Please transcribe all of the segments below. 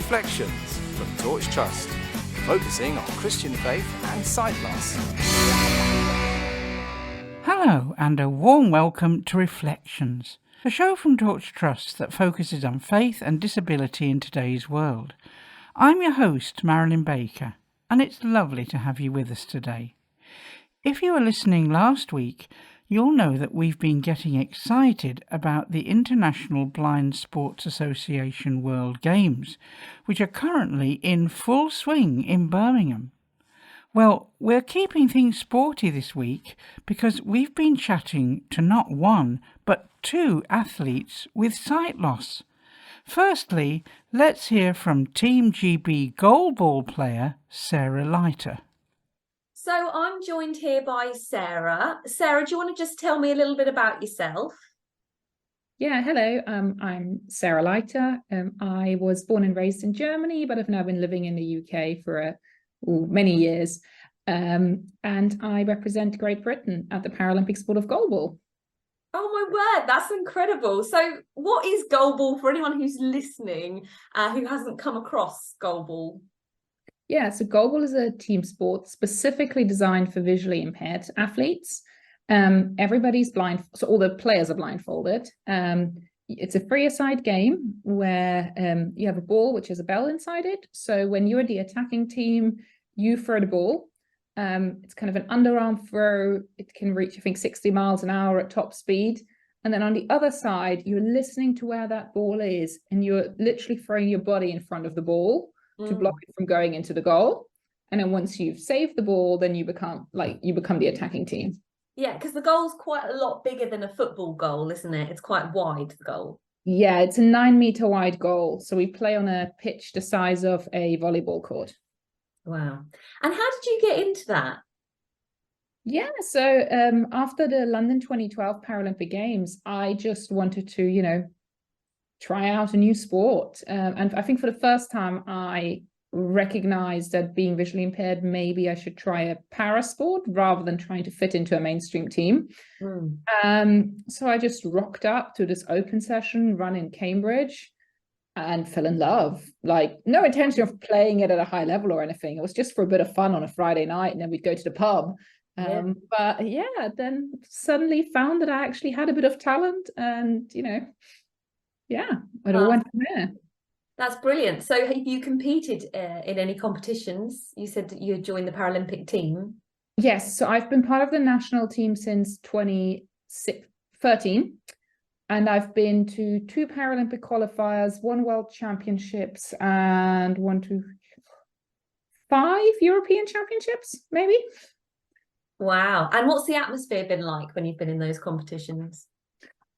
Reflections from Torch Trust, focusing on Christian faith and sight loss. Hello and a warm welcome to Reflections, a show from Torch Trust that focuses on faith and disability in today's world. I'm your host, Marilyn Baker, and it's lovely to have you with us today. If you were listening last week, you'll know that we've been getting excited about the International Blind Sports Association World Games, which are currently in full swing in Birmingham. Well, we're keeping things sporty this week because we've been chatting to not one, but two athletes with sight loss. Firstly, let's hear from Team GB goalball player Sarah Leiter. So I'm joined here by Sarah. Sarah, do you want to just tell me a little bit about yourself? Yeah, hello. I'm Sarah Leiter. I was born and raised in Germany, but I've now been living in the UK for many years. And I represent Great Britain at the Paralympic sport of goalball. Oh my word, that's incredible. So what is goalball for anyone who's listening who hasn't come across goalball? Yeah, so goalball is a team sport specifically designed for visually impaired athletes. Everybody's blind, so all the players are blindfolded. It's a three-a-side game where you have a ball which has a bell inside it. So when you're the attacking team, you throw the ball. It's kind of an underarm throw. It can reach, I think, 60 miles an hour at top speed. And then on the other side, you're listening to where that ball is, and you're literally throwing your body in front of the ball to block it from going into the goal. And then once you've saved the ball, then you become the attacking team. Yeah, because the goal's quite a lot bigger than a football goal, isn't it? It's quite wide, the goal. Yeah, it's a 9-meter wide goal. So we play on a pitch the size of a volleyball court. Wow. And how did you get into that? Yeah, so after the London 2012 Paralympic Games, I just wanted to, try out a new sport. And I think for the first time, I recognized that being visually impaired, maybe I should try a para sport rather than trying to fit into a mainstream team. So I just rocked up to this open session run in Cambridge and fell in love. Like, no intention of playing it at a high level or anything. It was just for a bit of fun on a Friday night, and then we'd go to the pub. But yeah, then suddenly found that I actually had a bit of talent, and it all went from there. That's brilliant. So have you competed in any competitions? You said that you had joined the Paralympic team. Yes, so I've been part of the national team since 2013, and I've been to 2 Paralympic qualifiers, 1 World Championships, and 5 European Championships, maybe. Wow. And what's the atmosphere been like when you've been in those competitions?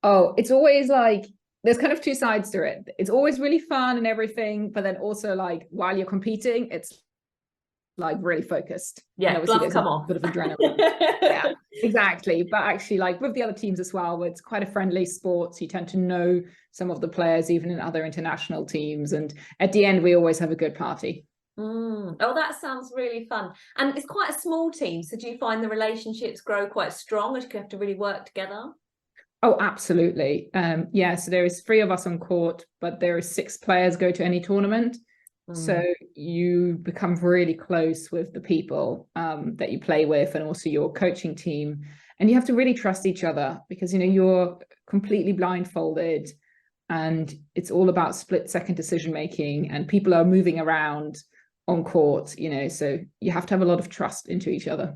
Oh, it's always like, there's kind of 2 sides to it. It's always really fun and everything, but then also like while you're competing, it's like really focused. Yeah, blood come off. A bit of adrenaline. Yeah, exactly. But actually, like with the other teams as well, it's quite a friendly sport. So you tend to know some of the players, even in other international teams. And at the end, we always have a good party. Oh, that sounds really fun. And it's quite a small team. So do you find the relationships grow quite strong, or do you have to really work together? Oh, absolutely. So there is 3 of us on court, but there are 6 players go to any tournament. So you become really close with the people that you play with, and also your coaching team. And you have to really trust each other because, you're completely blindfolded, and it's all about split-second decision-making, and people are moving around on court, so you have to have a lot of trust into each other.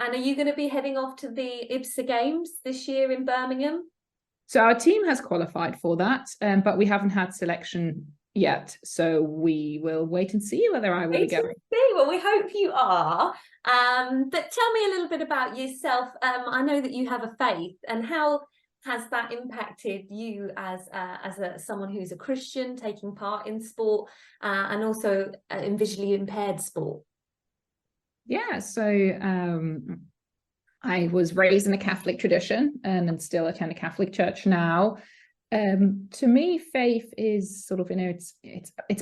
And are you going to be heading off to the IBSA Games this year in Birmingham? So our team has qualified for that, but we haven't had selection yet. So we will wait and see whether I will be going. Well, we hope you are. But tell me a little bit about yourself. I know that you have a faith, and how has that impacted you as someone who's a Christian taking part in sport and also in visually impaired sport? Yeah, so I was raised in a Catholic tradition and still attend a Catholic church now. To me, faith is sort of, it's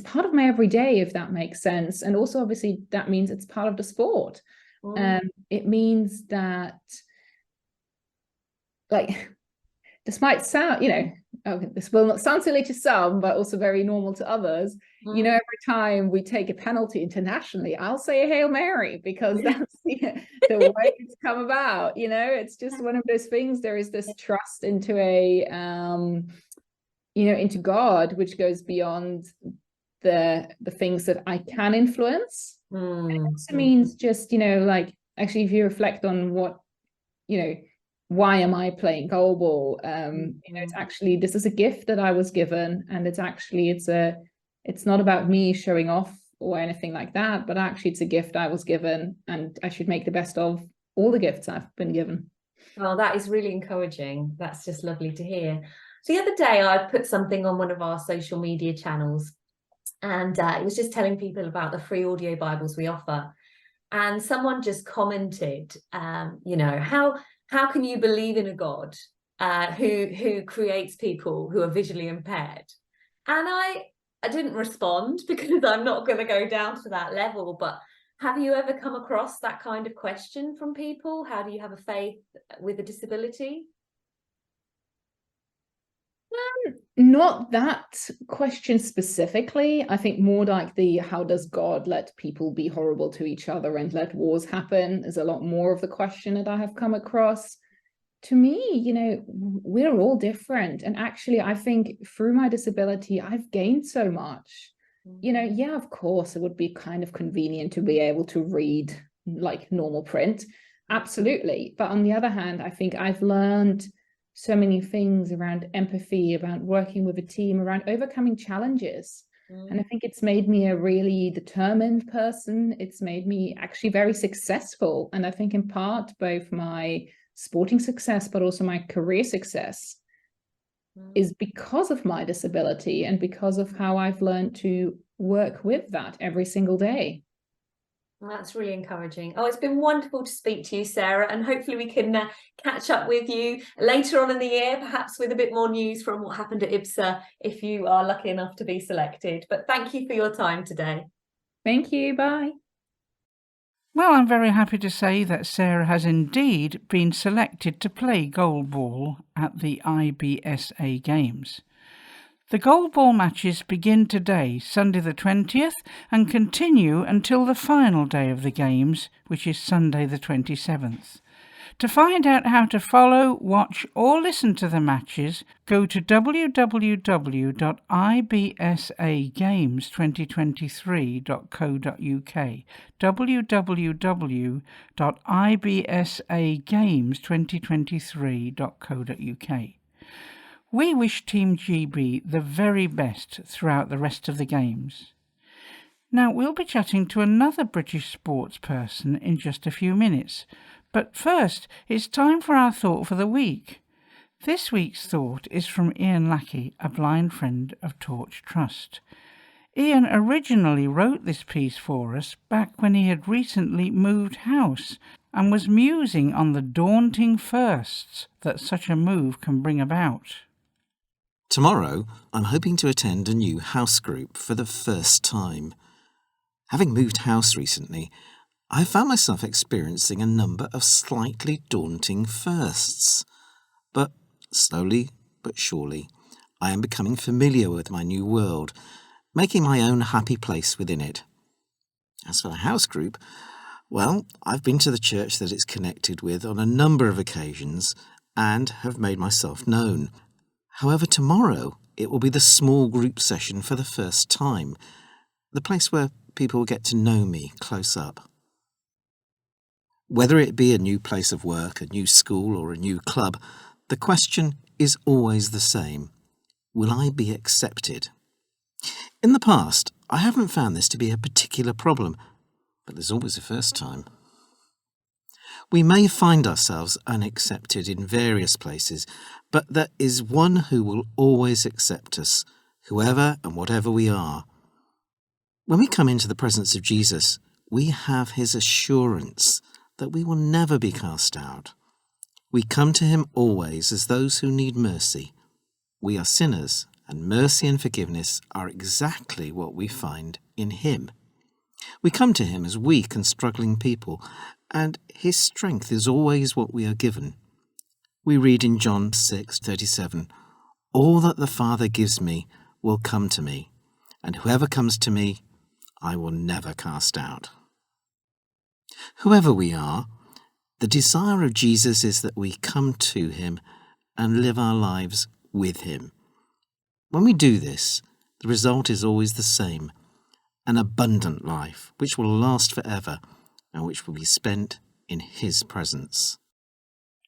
part of my everyday, if that makes sense. And also, obviously, that means it's part of the sport. It means that, like, this might sound, this will not sound silly to some, but also very normal to others. You know, every time we take a penalty internationally, I'll say a Hail Mary, because that's the way it's come about. You know, it's just one of those things. There is this trust into into God, which goes beyond the things that I can influence. And it also means just, like, actually, if you reflect on what, why am I playing goalball? It's actually, this is a gift that I was given, and it's not about me showing off or anything like that, but actually it's a gift I was given, and I should make the best of all the gifts I've been given. Oh, that is really encouraging. That's just lovely to hear. So the other day I put something on one of our social media channels, and it was just telling people about the free audio Bibles we offer. And someone just commented, how can you believe in a God who creates people who are visually impaired? And I didn't respond, because I'm not going to go down to that level. But have you ever come across that kind of question from people? How do you have a faith with a disability? Not that question specifically. I think more like how does God let people be horrible to each other and let wars happen is a lot more of the question that I have come across. To me, we're all different. And actually, I think through my disability, I've gained so much. Yeah, of course, it would be kind of convenient to be able to read like normal print. Absolutely. But on the other hand, I think I've learned so many things around empathy, about working with a team, around overcoming challenges. And I think it's made me a really determined person. It's made me actually very successful. And I think in part, both my sporting success, but also my career success is because of my disability and because of how I've learned to work with that every single day. That's really encouraging. Oh, it's been wonderful to speak to you, Sarah, and hopefully we can catch up with you later on in the year, perhaps with a bit more news from what happened at IBSA, if you are lucky enough to be selected. But thank you for your time today. Thank you. Bye. Well, I'm very happy to say that Sarah has indeed been selected to play goalball at the IBSA Games. The goalball matches begin today, Sunday the 20th, and continue until the final day of the Games, which is Sunday the 27th. To find out how to follow, watch or listen to the matches, go to www.ibsagames2023.co.uk, www.ibsagames2023.co.uk. We wish Team GB the very best throughout the rest of the Games. Now, we'll be chatting to another British sports person in just a few minutes, but first it's time for our thought for the week. This week's thought is from Ian Lackey, a blind friend of Torch Trust. Ian originally wrote this piece for us back when he had recently moved house and was musing on the daunting firsts that such a move can bring about. Tomorrow, I'm hoping to attend a new house group for the first time. Having moved house recently, I found myself experiencing a number of slightly daunting firsts. But slowly but surely, I am becoming familiar with my new world, making my own happy place within it. As for the house group, well, I've been to the church that it's connected with on a number of occasions and have made myself known. However, tomorrow it will be the small group session for the first time, the place where people will get to know me close up. Whether it be a new place of work, a new school or a new club, the question is always the same. Will I be accepted? In the past, I haven't found this to be a particular problem, but there's always a first time. We may find ourselves unaccepted in various places, but there is one who will always accept us, whoever and whatever we are. When we come into the presence of Jesus, we have his assurance that we will never be cast out. We come to him always as those who need mercy. We are sinners, and mercy and forgiveness are exactly what we find in him. We come to him as weak and struggling people, and his strength is always what we are given. We read in John 6:37, All that the Father gives me will come to me, and whoever comes to me, I will never cast out. Whoever we are, the desire of Jesus is that we come to him and live our lives with him. When we do this, the result is always the same, an abundant life which will last forever and which will be spent in his presence.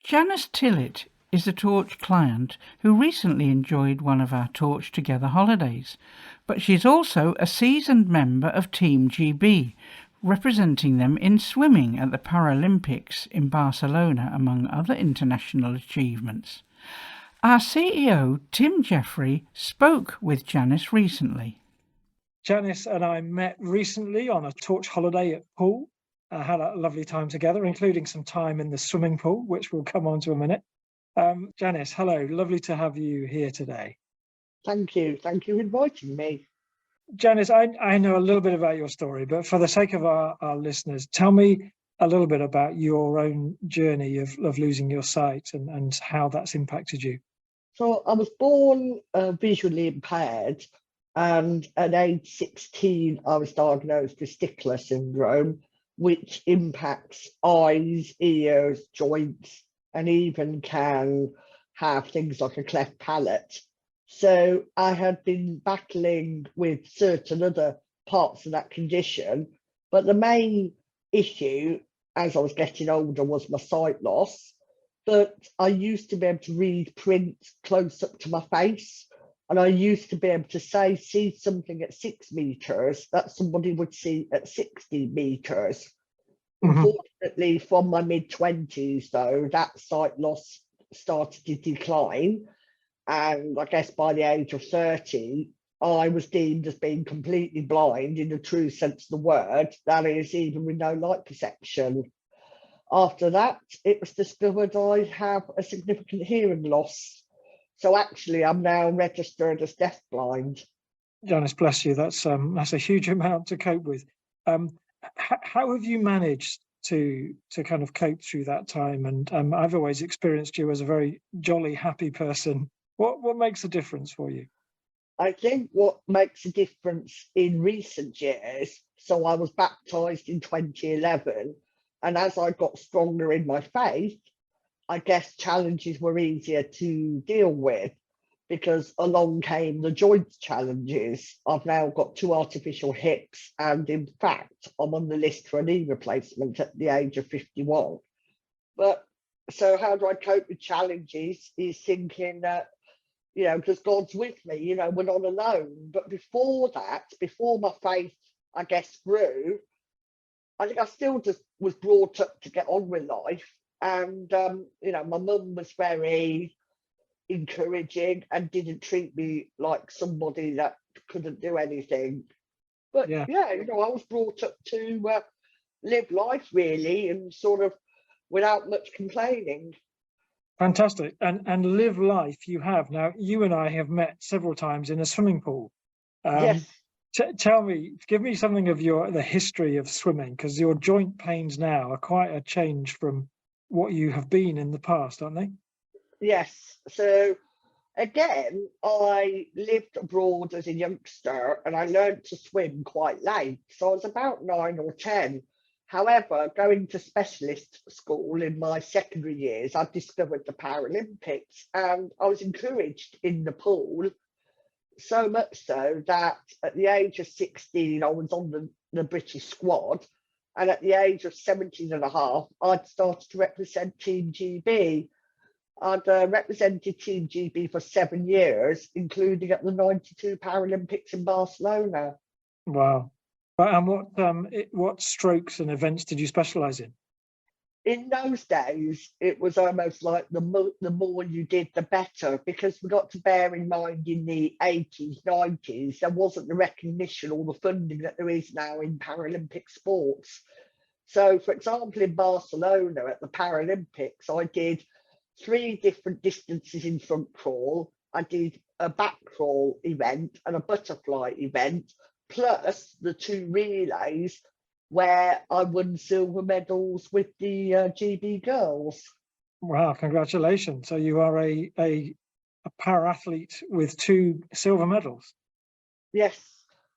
Janice Tillett is a Torch client who recently enjoyed one of our Torch Together holidays, but she's also a seasoned member of Team GB, representing them in swimming at the Paralympics in Barcelona, among other international achievements. Our CEO, Tim Jeffrey, spoke with Janice recently. Janice and I met recently on a Torch holiday at Poole. Had a lovely time together, including some time in the swimming pool, which we'll come on to in a minute. Janice, hello. Lovely to have you here today. Thank you. Thank you for inviting me. Janice, I know a little bit about your story, but for the sake of our listeners, tell me a little bit about your own journey of losing your sight and how that's impacted you. So I was born visually impaired, and at age 16, I was diagnosed with Stickler syndrome, which impacts eyes, ears, joints, and even can have things like a cleft palate. So I had been battling with certain other parts of that condition, but the main issue as I was getting older was my sight loss. But I used to be able to read print close up to my face, and I used to be able to see something at 6 meters that somebody would see at 60 meters. Unfortunately, from my mid-20s, though, that sight loss started to decline. And I guess by the age of 30, I was deemed as being completely blind in the true sense of the word, that is, even with no light perception. After that, it was discovered I have a significant hearing loss. So actually, I'm now registered as deafblind. Janice, bless you. That's a huge amount to cope with. How have you managed to kind of cope through that time? And I've always experienced you as a very jolly, happy person. What makes a difference for you? I think what makes a difference in recent years, so I was baptised in 2011, and as I got stronger in my faith, I guess challenges were easier to deal with, because along came the joint challenges. I've now got 2 artificial hips, and in fact, I'm on the list for a knee replacement at the age of 51. But so how do I cope with challenges is thinking that, you know, because God's with me, you know, we're not alone. But before that, before my faith, I guess, grew, I think I still just was brought up to get on with life. And, you know, my mum was very encouraging and didn't treat me like somebody that couldn't do anything. But yeah, you know, I was brought up to live life really, and sort of without much complaining. Fantastic. And live life you have. Now, you and I have met several times in a swimming pool. Yes. Tell me, give me something of the history of swimming, because your joint pains now are quite a change from what you have been in the past, aren't they? Yes. So again, I lived abroad as a youngster and I learned to swim quite late. So I was about 9 or 10. However, going to specialist school in my secondary years, I discovered the Paralympics and I was encouraged in the pool, so much so that at the age of 16, I was on the British squad. And at the age of 17 and a half, I'd started to represent Team GB. I'd represented Team GB for 7 years, including at the 92 Paralympics in Barcelona. Wow. And what strokes and events did you specialise in? In those days, it was almost like the more you did, the better, because we got to bear in mind in the 80s, 90s, there wasn't the recognition or the funding that there is now in Paralympic sports. So, for example, in Barcelona at the Paralympics, I did 3 different distances in front crawl. I did a back crawl event and a butterfly event, plus the 2 relays where I won silver medals with the GB girls. Wow, congratulations. So you are a a para-athlete with 2 silver medals. Yes,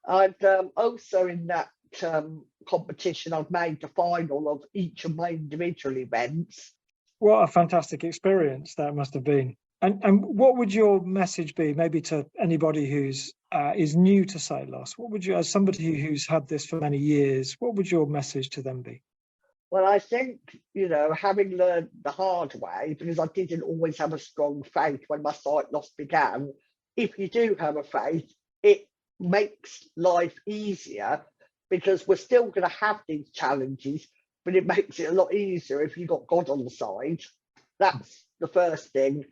and also in that competition, I've made the final of each of my individual events. What a fantastic experience that must have been. And what would your message be, maybe to anybody who's is new to sight loss? What would you, as somebody who's had this for many years, what would your message to them be? Well, I think, having learned the hard way, because I didn't always have a strong faith when my sight loss began, if you do have a faith, it makes life easier, because we're still going to have these challenges, but it makes it a lot easier if you've got God on the side. That's the first thing.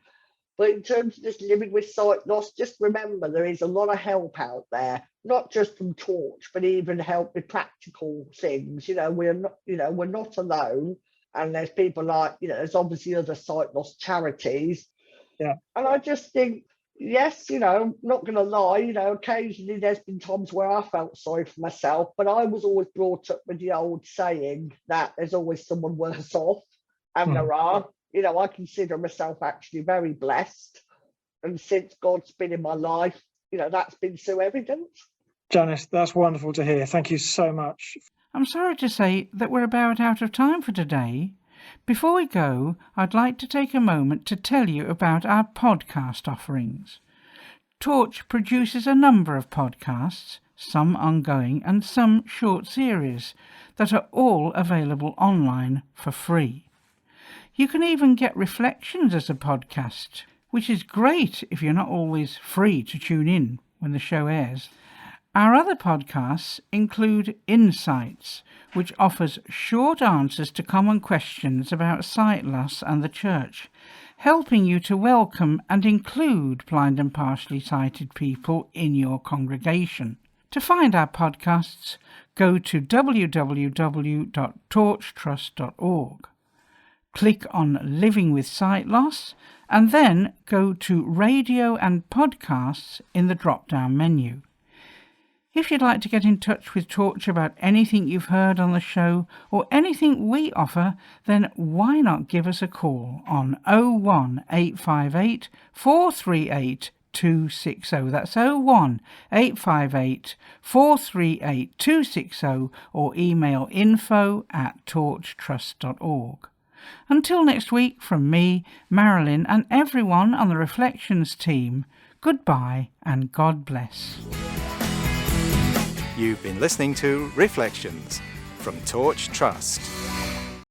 But in terms of just living with sight loss, just remember there is a lot of help out there, not just from Torch, but even help with practical things. We're not alone, and there's people like, there's obviously other sight loss charities. Yeah. And I just think, yes, I'm not going to lie, occasionally there's been times where I felt sorry for myself, but I was always brought up with the old saying that there's always someone worse off, and there are. I consider myself actually very blessed. And since God's been in my life, that's been so evident. Janice, that's wonderful to hear. Thank you so much. I'm sorry to say that we're about out of time for today. Before we go, I'd like to take a moment to tell you about our podcast offerings. Torch produces a number of podcasts, some ongoing and some short series, that are all available online for free. You can even get Reflections as a podcast, which is great if you're not always free to tune in when the show airs. Our other podcasts include Insights, which offers short answers to common questions about sight loss and the church, helping you to welcome and include blind and partially sighted people in your congregation. To find our podcasts, go to www.torchtrust.org. Click on Living with Sight Loss and then go to Radio and Podcasts in the drop-down menu. If you'd like to get in touch with Torch about anything you've heard on the show or anything we offer, then why not give us a call on 01858 438 260. That's 01858 438 260, or email info@torchtrust.org. Until next week, from me, Marilyn, and everyone on the Reflections team, goodbye and God bless. You've been listening to Reflections from Torch Trust.